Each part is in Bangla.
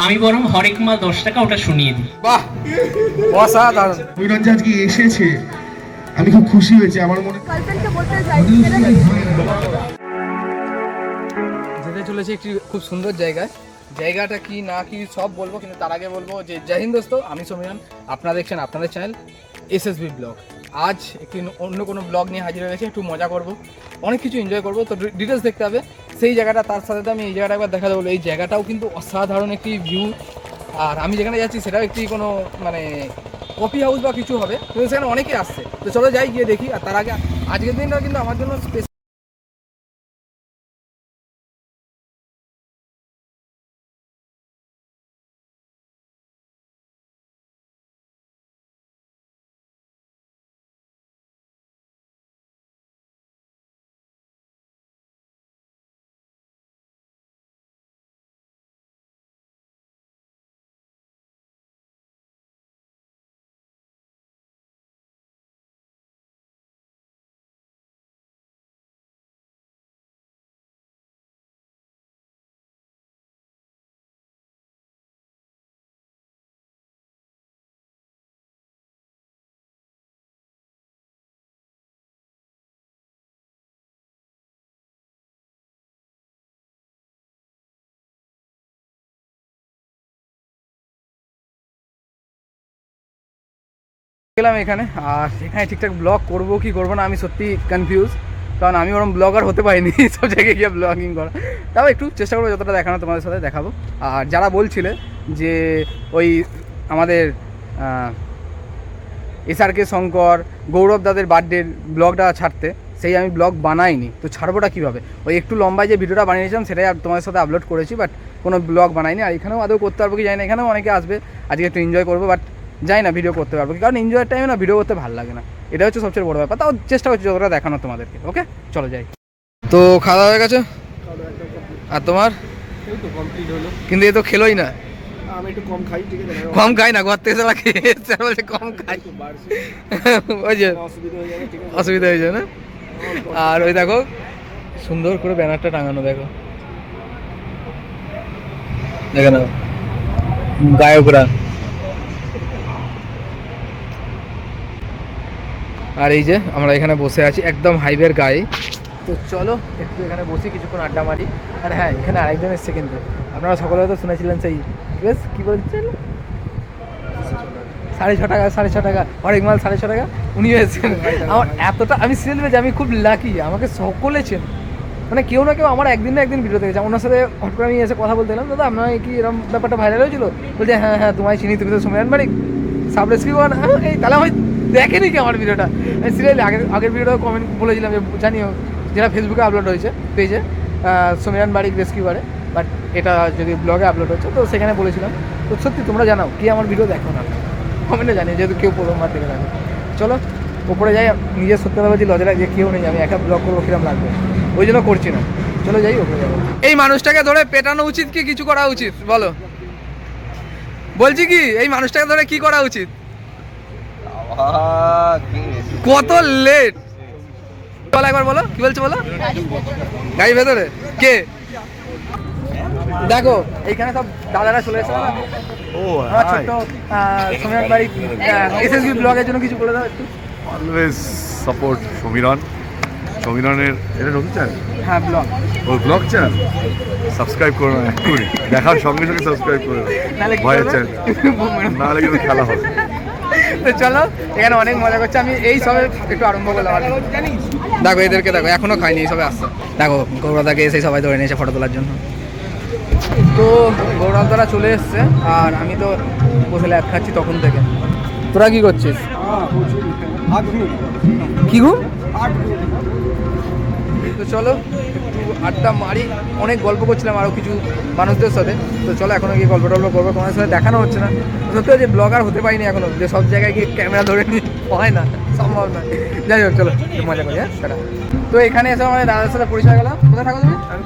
আমি বরং হরেক মাল 10 টাকা ওটা শুনিয়ে দিই। বাহ, অসাধারণ। অভিরঞ্জন আজকে এসেছে, আমি খুব খুশি হয়েছি। আমার মনে যেতে চলেছে একটি খুব সুন্দর জায়গায়। জায়গাটা কি না কি সব বলবো, কিন্তু তার আগে বলবো যে জয় হিন্দ দোস্ত, আমি সমীরণ, আপনারা দেখছেন আপনাদের চ্যানেল এসএসবি ব্লগ। আজ একটি অন্য কোনো ব্লগ নিয়ে হাজির হয়ে গেছে। একটু মজা করব, অনেক কিছু এনজয় করব, তো ডিটেলস দেখতে হবে সেই জায়গাটা। তার সাথে আমি এই জায়গাটা একবার দেখা দেবো। এই জায়গাটাও কিন্তু অসাধারণ একটি ভিউ। আর আমি যেখানে যাচ্ছি সেটাও একটি কোনো মানে কফি হাউস বা কিছু হবে, কিন্তু সেখানে অনেকেই আসছে। তো চলো যাই, গিয়ে দেখি। আর তার আগে আজকের দিনটা কিন্তু আমার জন্য স্পেশাল। গেলাম এখানে, আর এখানে ঠিকঠাক ব্লগ করবো কি করবো না আমি সত্যি কনফিউজ, কারণ আমি ওরকম ব্লগার হতে পারিনি সব জায়গায় গিয়ে ব্লগিং করা। তাও একটু চেষ্টা করবো যতটা দেখানো তোমাদের সাথে দেখাবো। আর যারা বলছিলে যে ওই আমাদের এসআরকে শঙ্কর, গৌরব দাদের বার্থডের ব্লগটা ছাড়তে, সেই আমি ব্লগ বানাইনি, তো ছাড়বোটা কীভাবে? ওই একটু লম্বায় যে ভিডিওটা বানিয়েছিলাম সেটাই তোমাদের সাথে আপলোড করেছি, বাট কোনো ব্লগ বানাইনি। আর এখানেও আদৌ করতে পারবো কি জানি না, এখানেও অনেকে আসবে, আজকে একটু এনজয় করবো, বাট যাই না ভিডিও করতে পারবো, কারণ এনজয়ের টাইমে না ভিডিও করতে ভালো লাগে না, এটা হচ্ছে সবচেয়ে বড় ব্যাপার। তাও চেষ্টা করছি যতটা দেখানো তোমাদেরকে। ওকে চলো যাই। তো খাওয়া দাওয়া হয়ে গেছে? আর তোমার? কমপ্লিট হলো, কিন্তু এ তো খেলোই না। আমি একটু কম খাই, ঠিক আছে? কম খাই না, ঘর থেকে সারা খেয়ে এসছে, বলছে কম খাই। ওই যে অসুবিধা হয়ে যাবে, ঠিক আছে? অসুবিধা হয়ে যায় না। আর ওই দেখো সুন্দর করে ব্যানারটা টাঙানো, দেখো দেখে নাও, গায়করা। আর এই যে আমরা এখানে বসে আছি একদম হাইওয়ের গায়ে। তো চলো একটু এখানে বসি, কিছুক্ষণ আড্ডা মারি। আর হ্যাঁ, এখানে আরেকজন এসছে, কিন্তু আপনারা সকলে হয়তো শুনেছিলেন সেই বেশ কী বলছেন 6.5 টাকা, 6.5 টাকা অনেক মাল, 6.5 টাকা। উনি এসেছেন। আমার এতটা আমি সিরিয়াল যে আমি খুব লাকি, আমাকে সকলে চেন, মানে কেউ না কেউ আমার একদিন না একদিন ভিডিও দেখেছে। ওনার সাথে হট করে আমি এসে কথা বলতে গেলাম, দাদা আপনার কি এরকম ব্যাপারটা ভাইরাল হয়েছিল? বলছে হ্যাঁ হ্যাঁ তোমায় চিনি, তুমি তো সমীরণ বারিক সাবস্ক্রাইব। এই তাহলে আমি দেখেনি কি আমার ভিডিওটা? আমি সিরিয়ালি আগের ভিডিওটা কমেন্ট বলেছিলাম যে জানিও, যেটা ফেসবুকে আপলোড হয়েছে পেজে সমীরণ বারিক রেস্কিউবারে, বাট এটা যদি ব্লগে আপলোড হচ্ছে তো সেখানে বলেছিলাম। তো সত্যি তোমরা জানাও কি আমার ভিডিও দেখো না, কমেন্টে জানি, যেহেতু কেউ প্রথমবার দেখে থাকে। চলো উপরে যাই, নিজের সত্যি কথা বলছি লজ্জা লাগে যে কেউ নেই, আমি একা ব্লগ করবো কিরম লাগবে, ওই জন্য করছি না। চলো যাই উপরে যাবো। এই মানুষটাকে ধরে পেটানো উচিত কি কিছু করা উচিত বলো? বলছি কি এই মানুষটাকে ধরে কি করা উচিত? কত লেট, চলো একবার বলো কি বলছো বলো। গাড়ি ভেতরে কে? দেখো এইখানে সব দাদারা চলে এসেছে। আমার ছোট্ট সমীরণ বারিক এসএসবি ব্লগের জন্য কিছু বলে দাও একটু। অলওয়েজ সাপোর্ট সমীরণ। সমীরণের এটা নতুন চ্যানেল, হ্যাঁ ব্লগ, ওর ব্লগ চ্যানেল সাবস্ক্রাইব করো না এক্ষুনি, দেখার সঙ্গে সঙ্গে সাবস্ক্রাইব করো ভয়ের চ্যানেল, নাহলে কিন্তু খেলা হবে। তো চলো এখানে অনেক মজা করছে, আমি এই সবে একটু আরম্ভ করলাম। দেখো এদেরকে দেখো, এখনো খাইনি, এই সবে আসছে। দেখো গৌরবদাকে এসে সবাই ধরে নিয়েছে ফটো তোলার জন্য। তো গৌরবদারা চলে এসছে, আর আমি তো বসে ল্যাব খাচ্ছি তখন থেকে। তোরা কি করছিস? কি ঘুম? তো চলো একটু আড্ডা মারি, অনেক গল্প করছিলাম আরও কিছু মানুষদের সাথে। তো চলো এখনও গিয়ে গল্প টল্প করবো, তোমাদের সাথে দেখানো হচ্ছে না সত্যি, যে ব্লগার হতে পারিনি এখনও, যে সব জায়গায় গিয়ে ক্যামেরা ধরে নিয়ে হয় না, সম্ভব নয়। যাই হোক চলো মজা করি। হ্যাঁ সেটা। তো এখানে এসে আমাদের দাদার সাথে পরিচয় গেলাম। কোথায় থাকো তুমি? আমি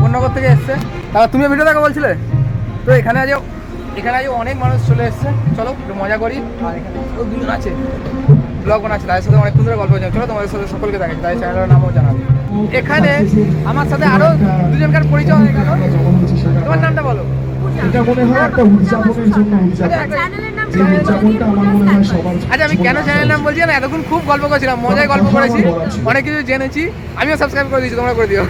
কোন্নগর থেকে এসছে। তাহলে তুমি ভিডিও দেখো বলছিলে। তো এখানে আজ অনেক মানুষ চলে এসছে, চলো একটু মজা করি। আর এখানে দুজন আছে ব্লগ বানাচ্ছে, তাদের সাথে অনেকক্ষণ ধরে গল্প হচ্ছে। চলো তোমাদের সাথে সকলকে দেখাচ্ছি, তাদের চ্যানেলের নামও জানাবো। এখানে আমার সাথে আরও দুজনকার পরিচয় হয়ে গেল। তোমার নামটা বলো। এটা মনে হয় একটা উদযাপনের জন্য উদযাপন, যে উদযাপনটা আমার মনে হয় সবার। আচ্ছা আমি কেন চ্যানেলের নাম বলছি না, এতক্ষণ খুব গল্প করছিলাম, মজায় গল্প করেছি, অনেক কিছু জেনেছি। আমিও সাবস্ক্রাইব করে দিয়েছি, তোমরা করে দিও।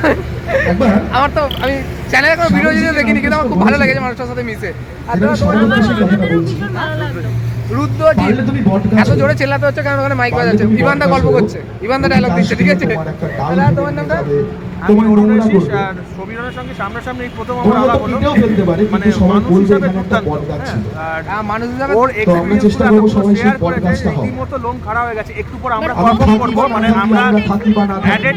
একবার আমার তো আমি চ্যানেলে কোনো ভিডিও যদি দেখিনি, কিন্তু আমার খুব ভালো লেগেছে মানুষের সাথে মিশে। আর এটা তোমার সর্বনাশের কথাটা বলছি। রুদ্রজিৎ পারলে তুমি বটগাছ এত জোরে চেল্লাতে হচ্ছে কারণ ওখানে মাইক বাজাচ্ছে, ইভানদা গল্প করছে, ইভানদা ডায়লগ দিচ্ছে, ঠিক আছে? দাদা তোমার নামটা? তোমার নোংরা করবে। সমীরনের সঙ্গে সামনাসামনি এই প্রথম তোমার আমার হয়তো আলাপ হলো। কেটেও ফেলতে পারে, মানে কিন্তু সবাই মানুষ বলবে হিসাবে এখানে একটা দুর্দান্ত, বটগাছ ছিল। হ্যাঁ, আর মানুষ হিসাবে ওর তো আমরা চেষ্টা করবো সবাই সেই শেয়ার করে পডকাস্টটা দেয়, হয়। রীতিমতো লোম খারাপ হয়ে গেছে। একটু পর আমরা আমরা পারফর্ম থাকি করবো, বা মানে না থাকি, আমরা থাকি বা না থাকি, অ্যাডেড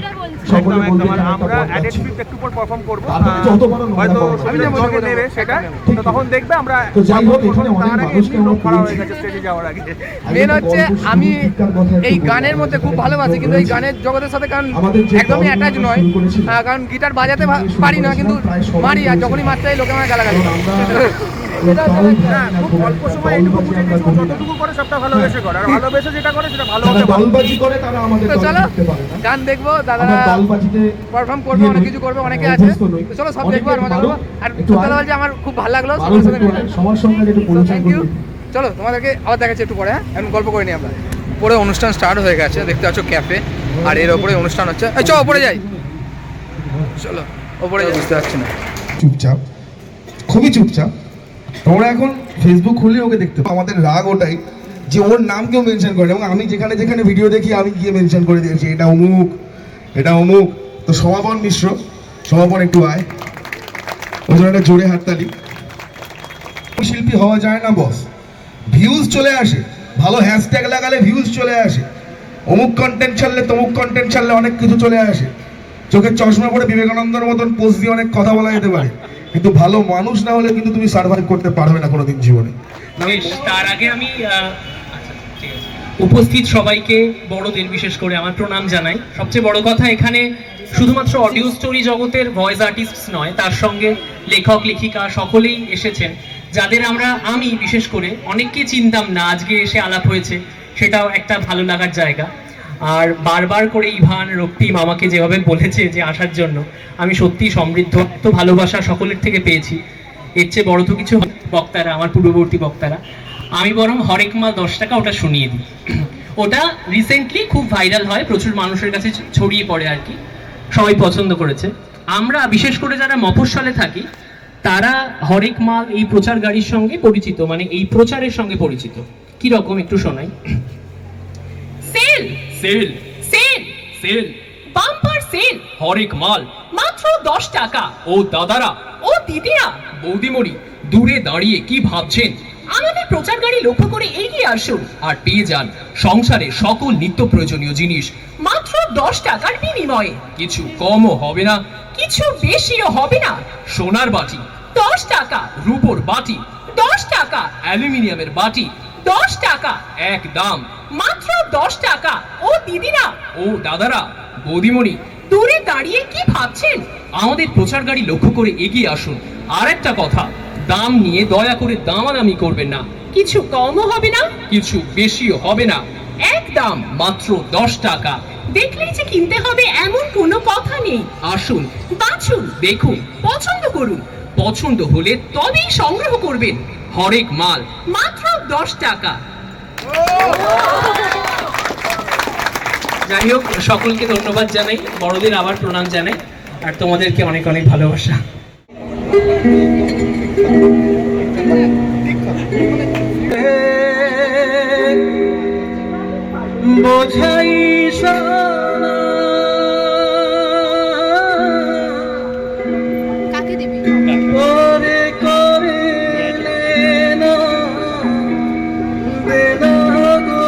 সকলে বলবে যে একটা আমরা podcast অ্যাডেড ছিল। স্ক্রিপ্ট একটু পর পারফর্ম করবো। তারপরে যত বড় নোংরা হয়তো করবো। আমি যে বলবো নেবে সেটা, ঠিক তো তখন দেখবে আমরা তো যাই হোক, perform এখানে করবো, অনেক তার আগে মানুষকে এমনি লোম আমরা খারাপ হয়ে পেয়েছি। গেছে স্টেজে যাওয়ার আগে। মেন হচ্ছে আমি এই গানের মধ্যে খুব ভালোবাসি, কিন্তু এই গানের জগতের সাথে কারণ একদমই অ্যাটাচ নয়, কারণ গিটার বাজাতে পারি না, কিন্তু মারি, আর যখনই মারতে যাই লোকে আমার গালাগালি করে। হ্যাঁ, খুব অল্প সময় এটুকু বুঝে গেছি, ও যতটুকু করে সবটা ভালোবেসে করে, আর ভালোবেসে যেটা করে সেটা ভালো যারা হতে পারে। দলবাজি করে তারা আমাদের তো দলে চলো থাকতে পারে না। গান দেখবো, আমরা দাদারা দলবাজিতে পারফর্ম করবে, অনেক কিছু করবে, অনেকে আছে। অভ্যস্ত নই। তো চলো সব অনেকে দেখবো আর মজা করবো। আর একটু দাদা বলছে আমার খুব ভালো লাগলো, ভালো সবার সাথে থাকতে হয়, সবার সঙ্গে একটু পরিচয় থ্যাংক করে ইউ। দিই। চলো তোমাদেরকে আবার দেখাচ্ছি একটু পরে, হ্যাঁ এখন গল্প করে নিই আমরা। পরে অনুষ্ঠান স্টার্ট হয়ে গেছে, দেখতে পাচ্ছ ক্যাফে, আর এর ওপরে অনুষ্ঠান হচ্ছে। এই চলো ওপরে যাই, চলো ওপরে যাই। বুঝতে পারছি না, চুপচাপ, খুবই চুপচাপ। তোমরা এখন ফেসবুক খুললে ওকে দেখতে পাও। আমাদের রাগ ওটাই যে ওর নাম কেউ মেনশন করে, এবং আমি যেখানে যেখানে ভিডিও দেখি আমি গিয়ে মেনশন করে দিয়েছি এটা অমুক, এটা অমুক। তো সমাপন মিশ্র, সমাপন একটু আয়, ওই জন্য একটা জোরে হাততালি। শিল্পী হওয়া যায় না বস, ভিউজ চলে আসে, ভালো হ্যাশট্যাগ লাগালে ভিউজ চলে আসে, অমুক কন্টেন্ট ছাড়লে তমুক কন্টেন্ট ছাড়লে অনেক কিছু চলে আসে। চোখের চশমা পরে বিবেকানন্দর মতন পোস্ট দিয়ে অনেক কথা বলা যেতে পারে, কিন্তু ভালো মানুষ না হলে কিন্তু তুমি সার্ভাইভ করতে পারবে না কোনোদিন জীবনে। বেশ, তার আগে আমি আচ্ছা, ঠিক আছে। উপস্থিত সবাইকে বড়দের বিশেষ করে আমার প্রণাম জানাই। সবচেয়ে বড় কথা, এখানে শুধুমাত্র অডিও স্টোরি জগতের ভয়েস আর্টিস্ট নয়, তার সঙ্গে লেখক লেখিকা সকলেই এসেছেন, যাদের আমি বিশেষ করে অনেককে চিনতাম না, আজকে এসে আলাপ হয়েছে, সেটাও একটা ভালো লাগার জায়গা। আর বারবার করে ইভান রক্তিম আমাকে যেভাবে বলেছে যে আসার জন্য, আমি সত্যি সমৃদ্ধ, এত ভালোবাসা সকলের থেকে পেয়েছি। এর চেয়ে বড় তো কিছু বক্তারা, আমার পূর্ববর্তী বক্তারা। আমি বরং হরেক মাল 10 টাকা ওটা শুনিয়ে দিই। ওটা রিসেন্টলি খুব ভাইরাল হয়, প্রচুর মানুষের কাছে ছড়িয়ে পড়ে আর কি, সবাই পছন্দ করেছে। আমরা বিশেষ করে যারা মফস্বলে থাকি, তারা হরেক মাল এই প্রচার গাড়ির সঙ্গে পরিচিত, মানে এই প্রচারের সঙ্গে পরিচিত। কি রকম একটু শোনাই। Sale sale sale sale, bumper sale, হরেক মাল মাত্র 10 টাকা। ও দাদারা, ও দিদিরা, বৌদিমণি, দূরে দাঁড়িয়ে কি ভাবছেন? আমাদের প্রচার গাড়ি লক্ষ্য করে এগিয়ে আসুন আর পেয়ে যান সংসারের সকল নিত্য প্রয়োজনীয় জিনিস মাত্র 10 টাকার বিনিময়ে। কিছু কমও হবে না, কিছু বেশিও হবে না। সোনার বাটি 10 টাকা, রূপোর বাটি 10 টাকা, অ্যালুমিনিয়ামের বাটি 10 টাকা, এক দাম মাত্র 10 টাকা। ও দিদিরা, ও দাদারা, বৌদিমণি, দূরে দাঁড়িয়ে কি ভাবছেন? আমাদের প্রচার গাড়ি লক্ষ্য করে এগিয়ে আসুন। আর একটা কথা, দাম নিয়ে দয়া করে দামাদামি করবেন না, কিছু কমও হবে না, কিছু বেশিও হবে না, এক দাম মাত্র 10 টাকা। দেখলেই যে কিনতে হবে এমন কোনো কথা নেই। আসুন, বাছুন, দেখুন, পছন্দ করুন, পছন্দ হলে তবেই সংগ্রহ করবেন। হরেক মাল মাত্র 10 টাকা। যাই হোক, সকলকে ধন্যবাদ জানাই, বড়দের আবার প্রণাম জানাই, আর তোমাদেরকে অনেক অনেক ভালোবাসা। বোঝাই কাকে দিবি? করে করে না দেনা গো।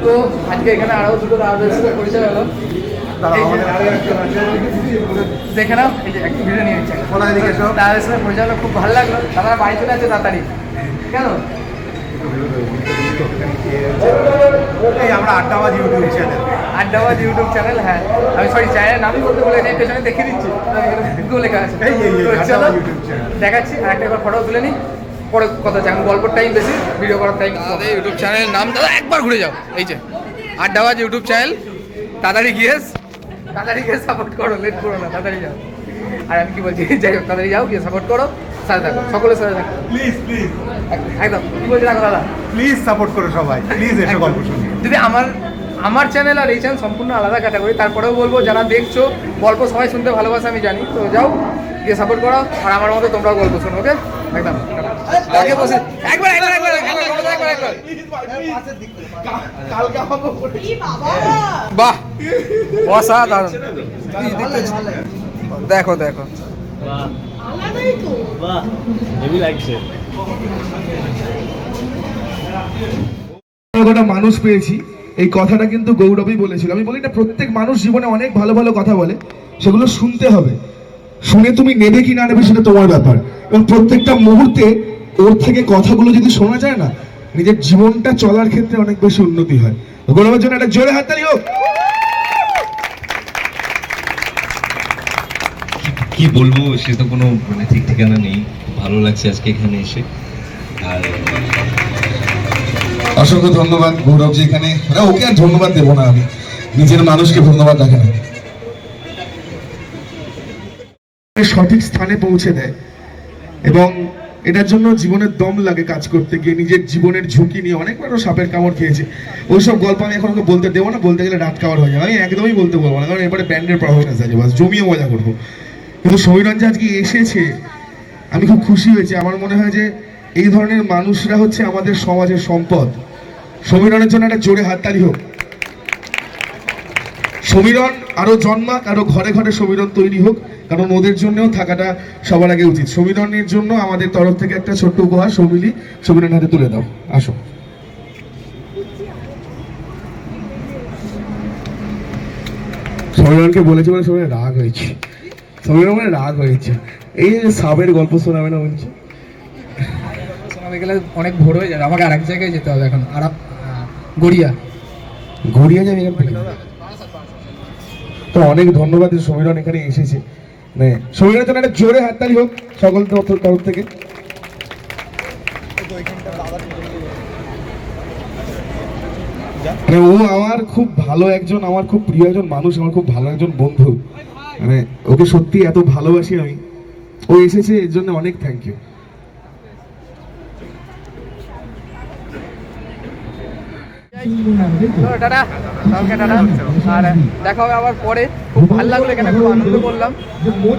তো আজকে এখানে আরো দুটো দাদাদের সাথে পরিচয় হলো। দেখে নাও, এই যে একটা ভিডিও নিয়ে নিচ্ছে, দাদাদের সাথে পরিচয় হলো, খুব ভালো লাগলো। দাদারা বাড়ি চলে আছে তাড়াতাড়ি, কেন? আমরা আড্ডাবাজ ইউটিউব চ্যানেল, আড্ডাবাজ ইউটিউব চ্যানেল। হ্যাঁ, আমি সরি চ্যানেলের নামই বলতে বলে এই পেছনে দেখিয়ে দিচ্ছি, এখানে লেখা আছে। তো চলো দেখাচ্ছি, আর একটা ফটো তুলে নিই, পরে কথা হচ্ছে। এখন গল্পের টাইম বেশি, ভিডিও করার টাইম। দাদা ইউটিউব চ্যানেলের নাম, দাদা একবার ঘুরে যাও, এই যে আড্ডাবাজ ইউটিউব চ্যানেল। তাড়াতাড়ি গিয়ে সাপোর্ট করো, লেট করো না, তাড়াতাড়ি যাও। আর আমি কি বলছি, যাই হোক তাড়াতাড়ি যাও, গিয়ে সাপোর্ট করো, সাথে থাকো, সকলের সাথে থাকো প্লিজ প্লিজ একদম। কি বলছি রাখো দাদা, প্লিজ সাপোর্ট করো সবাই, প্লিজ এসে গল্প শুনি। যদি আমার চ্যানেল আর এই চ্যানেল সম্পূর্ণ আলাদা ক্যাটাগরি, তারপরেও বলবো যারা দেখছো গল্প সবাই শুনতে ভালোবাসে আমি জানি, তো যাও গিয়ে সাপোর্ট করো, আর আমার মতো তোমরাও গল্প শোনো, ওকে একদম। আগে বসে একবার একবার একবার একবার একবার বাহ অসাধারণ, দেখো দেখো কটা মানুষ পেয়েছি, এই কথাটা কিন্তু গৌরবই বলেছিল। আমি বলি না, প্রত্যেক মানুষ জীবনে অনেক ভালো ভালো কথা বলে, সেগুলো শুনতে হবে, শুনে তুমি নেবে কি না নেবে সেটা তোমার ব্যাপার। এবং প্রত্যেকটা মুহূর্তে ওর থেকে কথাগুলো যদি শোনা যায় না, নিজের জীবনটা চলার ক্ষেত্রে অনেক বেশি উন্নতি হয়। তো গৌরবের জন্য একটা জোরে হাততালি হোক। কি বলবো, সে তো কোনো মানে ঠিক ঠিকানা নেই। ভালো লাগছে আজকে এখানে এসে। আর অসংখ্য ধন্যবাদ গৌরব যে এখানে, ওকে আর ধন্যবাদ দেবো না, আমি নিজের মানুষকে ধন্যবাদ রাখে না, সঠিক স্থানে পৌঁছে দেয়। এবং এটার জন্য জীবনের দম লাগে কাজ করতে গিয়ে, নিজের জীবনের ঝুঁকি নিয়ে অনেকবারও সাপের কামড় খেয়েছে। ওইসব গল্প আমি এখন ওকে বলতে দেবো না, বলতে গেলে রাত কামড় হয়ে যাবে। আমি একদমই বলতে বলবো না, কারণ এবারে ব্যান্ডের পারফরমেন্স আছে, বাস জমিয়ে মজা করবো। কিন্তু সমীরণ যে আজকে এসেছে, আমি খুব খুশি হয়েছি। আমার মনে হয় যে এই ধরনের মানুষরা হচ্ছে আমাদের সমাজের সম্পদ। সমীরণের জন্য একটা জোরে হাততালি হোক। সমীরণ আরো জন্মাক, আরো ঘরে ঘরে সমীরণ তৈরি হোক, কারণ ওদের জন্যও থাকাটা সবার আগে উচিত। সমীরণের জন্য আমাদের তরফ থেকে একটা ছোট্ট উপহার সৌমিলি সমীরণের হাতে তুলে দাও, আসো। সমীরণকে বলেছে বলে সমীরণ রাগ হয়েছে, সমীরণ মানে রাগ হয়েছে। এই যে সাবের গল্প শোনাবে না বলছে, শোনাতে গেলে অনেক ভোর হয়ে যাবে, আমাকে আর এক জায়গায় যেতে হবে এখন, আর গড়িয়া যাবে এখান থেকে। তো অনেক ধন্যবাদ যে সমীরণ এখানে এসেছে। মানে সমীরণের জন্য একটা জোরে হাততালি হোক সকল তরফ থেকে। মানে ও আমার খুব ভালো একজন, আমার খুব প্রিয় একজন মানুষ, আমার খুব ভালো একজন বন্ধু। মানে ওকে সত্যি এত ভালোবাসি আমি, ও এসেছে এর জন্য অনেক থ্যাংক ইউ। টাটা, কালকে টাটা, আর দেখা হবে আবার পরে। খুব ভালো লাগলো এখানে, খুব আনন্দ করলাম।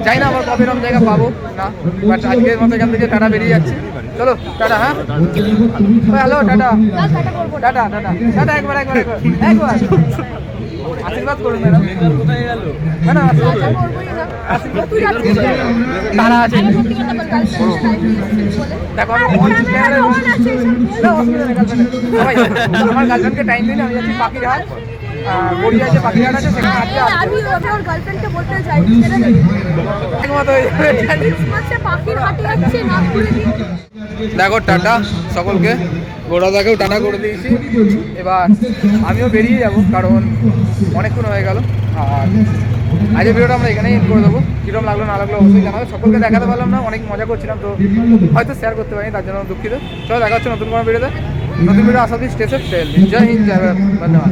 জানি না আবার কবে এরকম জায়গা পাবো না, বাট আজকের মতো এখান থেকে টাটা বেরিয়ে যাচ্ছি। চলো টাটা, হ্যাঁ hello tata tata tata tata, একবার একবার একবার একবার আশীর্বাদ করুন ম্যাডাম। ম্যাডাম আশীর্বাদ তারা আছে, দেখো সবাই আমার গার্লফ্রেন্ডকে টাইম দিন, আমি যাচ্ছি পাখিরহাট, গড়িয়া আছে পাখিরহাট আছে, সেখানে আজকে আমি ওর গার্লফ্রেন্ডকে বলতে চাই ছেড়ে দেবে একমত হয়ে যাবে। ক্রিসমাসে পাখির হাটে যাচ্ছে না করে দিই। দেখো টাটা সকলকে, গোড়াদাকেও টাটা করে দিয়েছি। এবার আমিও বেরিয়ে যাব, কারণ অনেকক্ষণ হয়ে গেল। আর আজকের ভিডিওটা আমরা এখানেই এন্ড করে দেবো। কীরকম লাগলো না লাগলো অবশ্যই জানাবে। সকলকে দেখাতে পারলাম না, অনেক মজা করছিলাম, তো হয়তো শেয়ার করতে পারিনি, তার জন্য দুঃখিত। চলো দেখা হচ্ছে নতুন কোনো ভিডিওতে, নতুন ভিডিও আসা দিই। স্টে সেফ, জয় হিন্দ, জয় ভারত, ধন্যবাদ।